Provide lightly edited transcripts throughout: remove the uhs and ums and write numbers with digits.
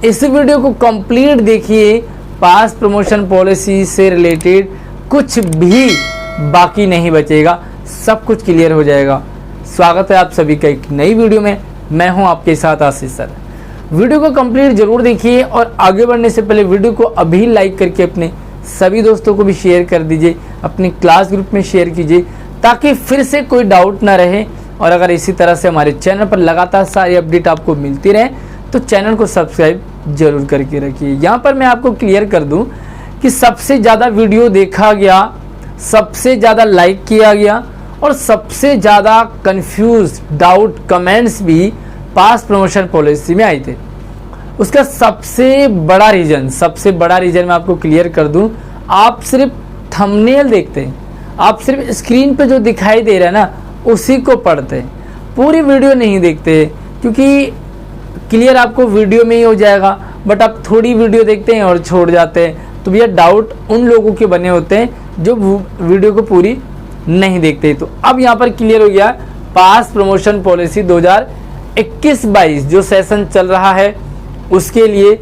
इस वीडियो को कंप्लीट देखिए, पास प्रमोशन पॉलिसी से रिलेटेड कुछ भी बाकी नहीं बचेगा, सब कुछ क्लियर हो जाएगा। स्वागत है आप सभी का एक नई वीडियो में। मैं हूं आपके साथ आशीष सर। वीडियो को कंप्लीट जरूर देखिए और आगे बढ़ने से पहले वीडियो को अभी लाइक करके अपने सभी दोस्तों को भी शेयर कर दीजिए, अपने क्लास ग्रुप में शेयर कीजिए ताकि फिर से कोई डाउट ना रहे। और अगर इसी तरह से हमारे चैनल पर लगातार सारी अपडेट आपको मिलती रहे तो चैनल को सब्सक्राइब जरूर करके रखिए। यहाँ पर मैं आपको क्लियर कर दूं कि सबसे ज़्यादा वीडियो देखा गया, सबसे ज़्यादा लाइक किया गया और सबसे ज़्यादा कंफ्यूज डाउट कमेंट्स भी पास प्रमोशन पॉलिसी में आए थे। उसका सबसे बड़ा रीज़न मैं आपको क्लियर कर दूं, आप सिर्फ थंबनेल देखते हैं, आप सिर्फ स्क्रीन पे जो दिखाई दे रहा है ना उसी को पढ़ते हैं, पूरी वीडियो नहीं देखते, क्योंकि क्लियर आपको वीडियो में ही हो जाएगा। बट आप थोड़ी वीडियो देखते हैं और छोड़ जाते हैं, तो भैया डाउट उन लोगों के बने होते हैं जो वीडियो को पूरी नहीं देखते। तो अब यहाँ पर क्लियर हो गया, पास प्रमोशन पॉलिसी 2021-22 जो सेशन चल रहा है उसके लिए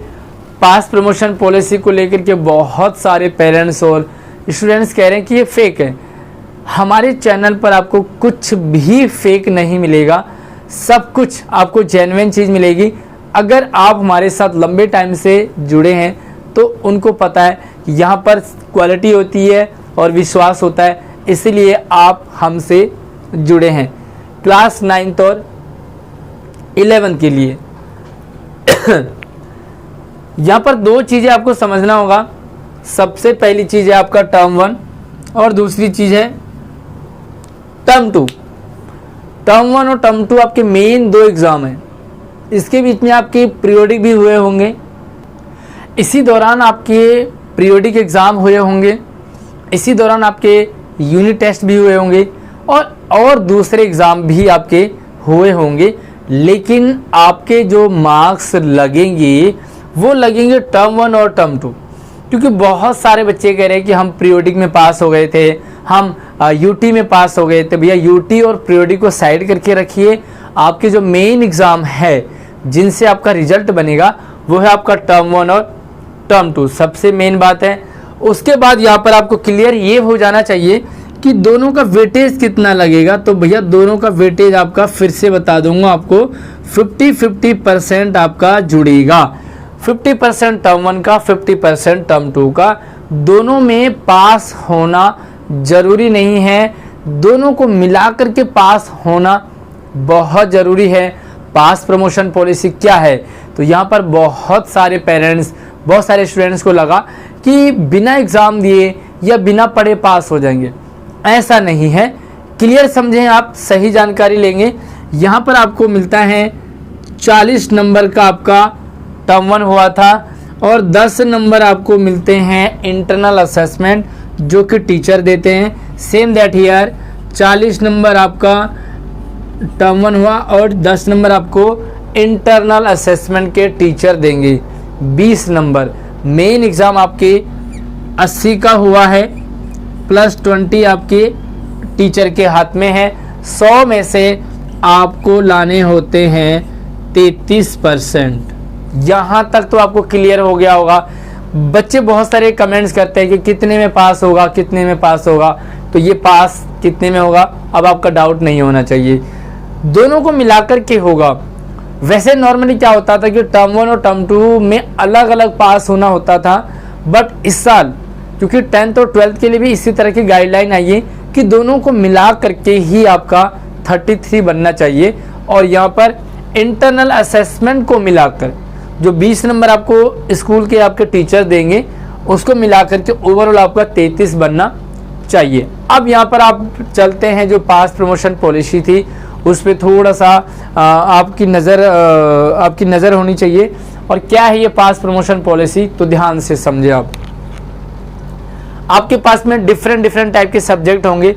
पास प्रमोशन पॉलिसी को लेकर के बहुत सारे पेरेंट्स और स्टूडेंट्स कह रहे हैं कि ये फेक है। हमारे चैनल पर आपको कुछ भी फेक नहीं मिलेगा, सब कुछ आपको जेन्युइन चीज़ मिलेगी। अगर आप हमारे साथ लंबे टाइम से जुड़े हैं तो उनको पता है कि यहाँ पर क्वालिटी होती है और विश्वास होता है, इसीलिए आप हमसे जुड़े हैं क्लास 9th और 11th के लिए। यहाँ पर दो चीज़ें आपको समझना होगा। सबसे पहली चीज़ है आपका टर्म 1 और दूसरी चीज़ है टर्म 2। टर्म 1 और टर्म 2 आपके मेन दो एग्ज़ाम हैं। इसके बीच में आपके पीरियोडिक भी हुए होंगे, इसी दौरान आपके पीरियोडिक एग्ज़ाम हुए होंगे, इसी दौरान आपके यूनिट टेस्ट भी हुए होंगे और दूसरे एग्ज़ाम भी आपके हुए होंगे। लेकिन आपके जो मार्क्स लगेंगे वो लगेंगे टर्म 1 और टर्म 2, क्योंकि बहुत सारे बच्चे कह रहे हैं कि हम पीरियोडिक में पास हो गए थे, हम यूटी में पास हो गए थे। भैया यूटी और पीरियोडिक को साइड करके रखिए, आपके जो मेन एग्ज़ाम है जिनसे आपका रिजल्ट बनेगा वो है आपका टर्म 1 और टर्म 2, सबसे मेन बात है। उसके बाद यहाँ पर आपको क्लियर ये हो जाना चाहिए कि दोनों का वेटेज कितना लगेगा। तो भैया दोनों का वेटेज आपका फिर से बता दूंगा आपको, 50-50% आपका जुड़ेगा, 50% टर्म 1 का, 50% टर्म 2 का। दोनों में पास होना ज़रूरी नहीं है, दोनों को मिलाकर के पास होना बहुत ज़रूरी है। पास प्रमोशन पॉलिसी क्या है, तो यहाँ पर बहुत सारे पेरेंट्स, बहुत सारे स्टूडेंट्स को लगा कि बिना एग्ज़ाम दिए या बिना पढ़े पास हो जाएंगे। ऐसा नहीं है, क्लियर समझें, आप सही जानकारी लेंगे। यहाँ पर आपको मिलता है 40 नंबर का आपका टर्म 1 हुआ था और 10 नंबर आपको मिलते हैं इंटरनल असेसमेंट जो कि टीचर देते हैं। सेम दैट हियर 40 नंबर आपका टर्म 1 हुआ और 10 नंबर आपको इंटरनल असेसमेंट के टीचर देंगे। 20 नंबर मेन एग्ज़ाम आपके 80 का हुआ है, प्लस 20 आपके टीचर के हाथ में है। 100 में से आपको लाने होते हैं 33%। यहाँ तक तो आपको क्लियर हो गया होगा। बच्चे बहुत सारे कमेंट्स करते हैं कि कितने में पास होगा, कितने में पास होगा, तो ये पास कितने में होगा अब आपका डाउट नहीं होना चाहिए, दोनों को मिलाकर के होगा। वैसे नॉर्मली क्या होता था कि टर्म 1 और टर्म 2 में अलग अलग पास होना होता था, बट इस साल क्योंकि 10th और 12th के लिए भी इसी तरह की गाइडलाइन आई है कि दोनों को मिला करके ही आपका 33 बनना चाहिए। और यहाँ पर इंटरनल असेसमेंट को मिलाकर जो 20 नंबर आपको स्कूल के आपके टीचर देंगे उसको मिला करके ओवरऑल आपका 33 बनना चाहिए। अब यहाँ पर आप चलते हैं, जो पास प्रमोशन पॉलिसी थी उस पर थोड़ा सा आपकी नज़र होनी चाहिए। और क्या है ये पास प्रमोशन पॉलिसी, तो ध्यान से समझे आप। आपके पास में डिफरेंट टाइप के सब्जेक्ट होंगे,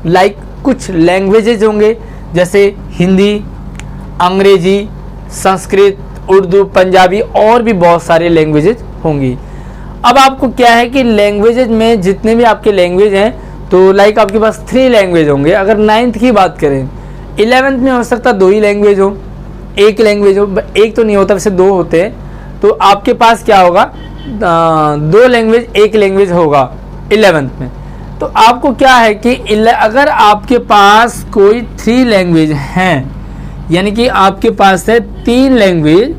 लाइक कुछ लैंग्वेजेज होंगे जैसे हिंदी, अंग्रेजी, संस्कृत, उर्दू, पंजाबी और भी बहुत सारे लैंग्वेजेज होंगी। अब आपको क्या है कि लैंग्वेजेज में जितने भी आपके लैंग्वेज हैं, तो लाइक आपके पास 3 लैंग्वेज होंगे। अगर 9th की बात करें, 11th में हो सकता 2 ही लैंग्वेज हो, एक लैंग्वेज हो, एक तो नहीं होता, वैसे 2 होते हैं। तो आपके पास क्या होगा, 2 लैंग्वेज 1 लैंग्वेज होगा 11th में। तो आपको क्या है कि अगर आपके पास कोई 3 लैंग्वेज हैं, यानी कि आपके पास है 3 लैंग्वेज,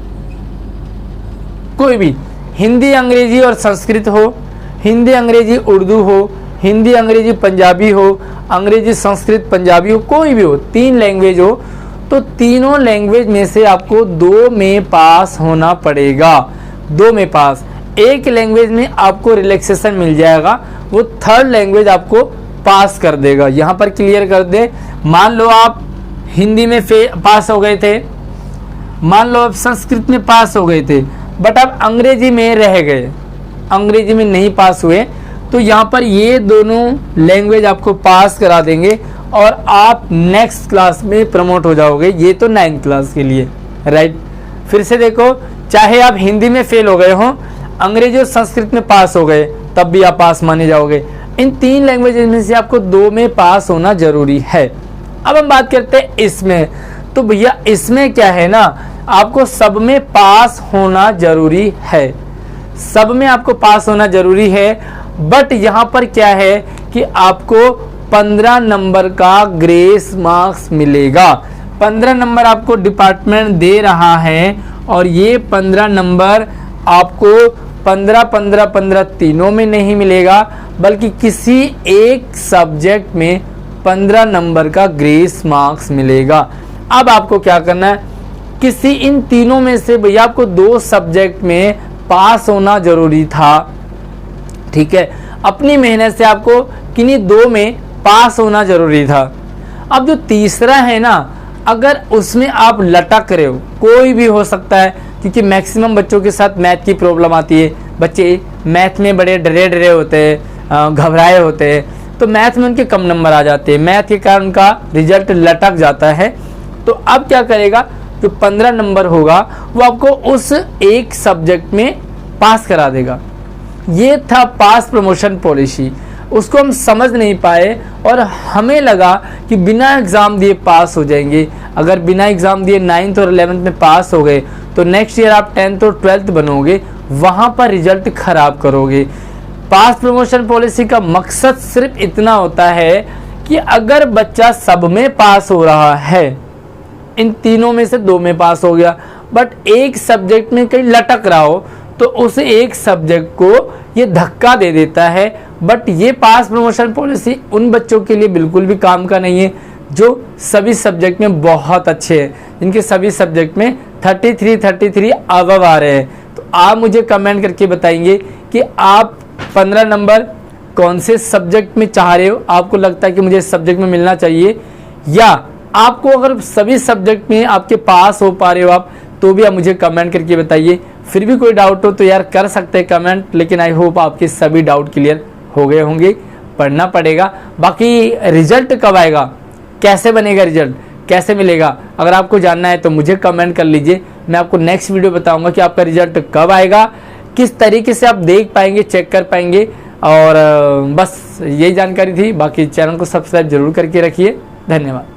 कोई भी हिंदी अंग्रेजी और संस्कृत हो, हिंदी अंग्रेजी उर्दू हो, हिंदी अंग्रेजी पंजाबी हो, अंग्रेजी संस्कृत पंजाबी हो, कोई भी हो, 3 लैंग्वेज हो, तो तीनों लैंग्वेज में से आपको 2 में पास होना पड़ेगा। 2 में पास, एक लैंग्वेज में आपको रिलैक्सेशन मिल जाएगा, वो 3rd लैंग्वेज आपको पास कर देगा। यहाँ पर क्लियर कर दे, मान लो आप हिंदी में पास हो गए थे, मान लो आप संस्कृत में पास हो गए थे, बट आप अंग्रेजी में रह गए, अंग्रेजी में नहीं पास हुए, तो यहाँ पर ये दोनों लैंग्वेज आपको पास करा देंगे और आप नेक्स्ट क्लास में प्रमोट हो जाओगे। ये तो 9th क्लास के लिए, राइट। फिर से देखो, चाहे आप हिंदी में फेल हो गए हो, अंग्रेजी और संस्कृत में पास हो गए, तब भी आप पास माने जाओगे। इन 3 लैंग्वेजेस में से आपको 2 में पास होना जरूरी है। अब हम बात करते हैं इसमें, तो भैया इसमें क्या है ना, आपको सब में पास होना जरूरी है, सब में आपको पास होना जरूरी है। बट यहाँ पर क्या है कि आपको 15 नंबर का ग्रेस मार्क्स मिलेगा। 15 नंबर आपको डिपार्टमेंट दे रहा है और ये 15 नंबर आपको 15 तीनों में नहीं मिलेगा, बल्कि किसी एक सब्जेक्ट में 15 नंबर का ग्रेस मार्क्स मिलेगा। अब आपको क्या करना है, किसी इन तीनों में से भैया आपको 2 सब्जेक्ट में पास होना जरूरी था, ठीक है। अपनी मेहनत से आपको किन्हीं 2 में पास होना जरूरी था। अब जो तीसरा है ना, अगर उसमें आप लटक रहे हो, कोई भी हो सकता है, क्योंकि मैक्सिमम बच्चों के साथ मैथ की प्रॉब्लम आती है। बच्चे मैथ में बड़े डरे होते हैं, घबराए होते हैं, तो मैथ में उनके कम नंबर आ जाते हैं, मैथ के कारण उनका रिजल्ट लटक जाता है। तो अब क्या करेगा, जो 15 नंबर होगा वो आपको उस एक सब्जेक्ट में पास करा देगा। ये था पास प्रमोशन पॉलिसी, उसको हम समझ नहीं पाए और हमें लगा कि बिना एग्ज़ाम दिए पास हो जाएंगे। अगर बिना एग्ज़ाम दिए 9th और 11th में पास हो गए तो नेक्स्ट ईयर आप 10th और 12th बनोगे, वहाँ पर रिजल्ट खराब करोगे। पास प्रमोशन पॉलिसी का मकसद सिर्फ इतना होता है कि अगर बच्चा सब में पास हो रहा है, इन तीनों में से 2 में पास हो गया, बट एक सब्जेक्ट में कहीं लटक रहा हो, तो उस एक सब्जेक्ट को ये धक्का दे देता है। बट ये पास प्रमोशन पॉलिसी उन बच्चों के लिए बिल्कुल भी काम का नहीं है जो सभी सब्जेक्ट में बहुत अच्छे हैं, जिनके सभी सब्जेक्ट में 33 अबव आ रहे हैं। तो आप मुझे कमेंट करके बताएंगे कि आप 15 नंबर कौन से सब्जेक्ट में चाह रहे हो, आपको लगता है कि मुझे इस सब्जेक्ट में मिलना चाहिए, या आपको अगर सभी सब्जेक्ट में आपके पास हो पा रहे हो आप, तो भी आप मुझे कमेंट करके बताइए। फिर भी कोई डाउट हो तो यार कर सकते हैं कमेंट, लेकिन आई होप आपके सभी डाउट क्लियर हो गए होंगे। पढ़ना पड़ेगा। बाकी रिजल्ट कब आएगा, कैसे बनेगा रिजल्ट, कैसे मिलेगा, अगर आपको जानना है तो मुझे कमेंट कर लीजिए। मैं आपको नेक्स्ट वीडियो बताऊंगा कि आपका रिजल्ट कब आएगा, किस तरीके से आप देख पाएंगे, चेक कर पाएंगे। और बस यही जानकारी थी। बाकी चैनल को सब्सक्राइब जरूर करके रखिए। धन्यवाद।